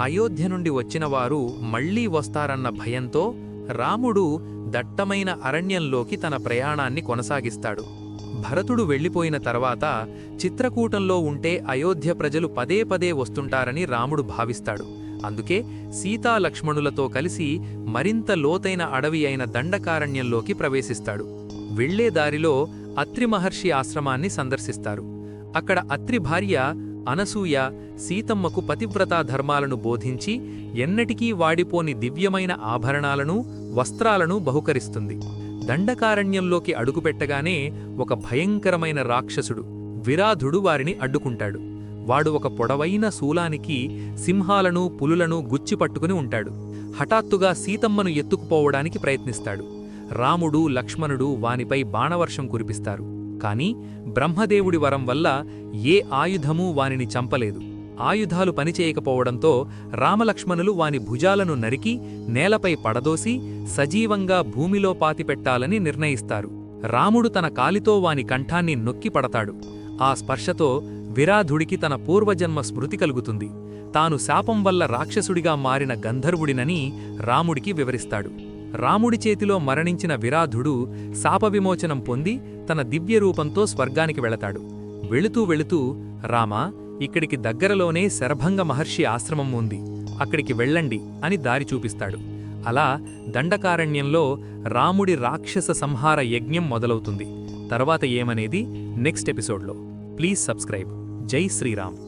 అయోధ్య నుండి వచ్చినవారు మళ్లీ వస్తారన్న భయంతో రాముడు దట్టమైన అరణ్యంలోకి తన ప్రయాణాన్ని కొనసాగిస్తాడు. భరతుడు వెళ్ళిపోయిన తర్వాత చిత్రకూటంలో ఉంటే అయోధ్య ప్రజలు పదే పదే వస్తుంటారని రాముడు భావిస్తాడు. అందుకే సీతాలక్ష్మణులతో కలిసి మరింత లోతైన అడవి అయిన దండకారణ్యంలోకి ప్రవేశిస్తాడు. వెళ్లే దారిలో అత్రి మహర్షి ఆశ్రమాన్ని సందర్శిస్తారు. అక్కడ అత్రి భార్య అనసూయ సీతమ్మకు పతివ్రతా ధర్మాలను బోధించి ఎన్నటికీ వాడిపోని దివ్యమైన ఆభరణాలను వస్త్రాలను బహుకరిస్తుంది. దండకారణ్యంలోకి అడుగుపెట్టగానే ఒక భయంకరమైన రాక్షసుడు విరాధుడు వారిని అడ్డుకుంటాడు. వాడు ఒక పొడవైన శూలానికి సింహాలను పులులను గుచ్చిపట్టుకుని ఉంటాడు. హఠాత్తుగా సీతమ్మను ఎత్తుకుపోవడానికి ప్రయత్నిస్తాడు. రాముడు లక్ష్మణుడు వానిపై బాణవర్షం కురిపిస్తారు. కాని బ్రహ్మదేవుడి వరం వల్ల ఏ ఆయుధమూ వానిని చంపలేదు. ఆయుధాలు పనిచేయకపోవడంతో రామలక్ష్మణులు వాని భుజాలను నరికి నేలపై పడదోసి సజీవంగా భూమిలో పాతిపెట్టాలని నిర్ణయిస్తారు. రాముడు తన కాలితో వాని కంఠాన్ని నొక్కి పడతాడు. ఆ స్పర్శతో విరాధుడికి తన పూర్వజన్మ స్మృతి కలుగుతుంది. తాను శాపం వల్ల రాక్షసుడిగా మారిన గంధర్వుడినని రాముడికి వివరిస్తాడు. రాముడి చేతిలో మరణించిన విరాధుడు శాపవిమోచనం పొంది తన దివ్యరూపంతో స్వర్గానికి వెళతాడు. వెళుతూ వెళుతూ రామా, ఇక్కడికి దగ్గరలోనే శరభంగ మహర్షి ఆశ్రమం ఉంది, అక్కడికి వెళ్ళండి అని దారి చూపిస్తాడు. అలా దండకారణ్యంలో రాముడి రాక్షస సంహార యజ్ఞం మొదలవుతుంది. తర్వాత ఏమనేది నెక్స్ట్ ఎపిసోడ్లో. Please subscribe. జై శ్రీరామ్.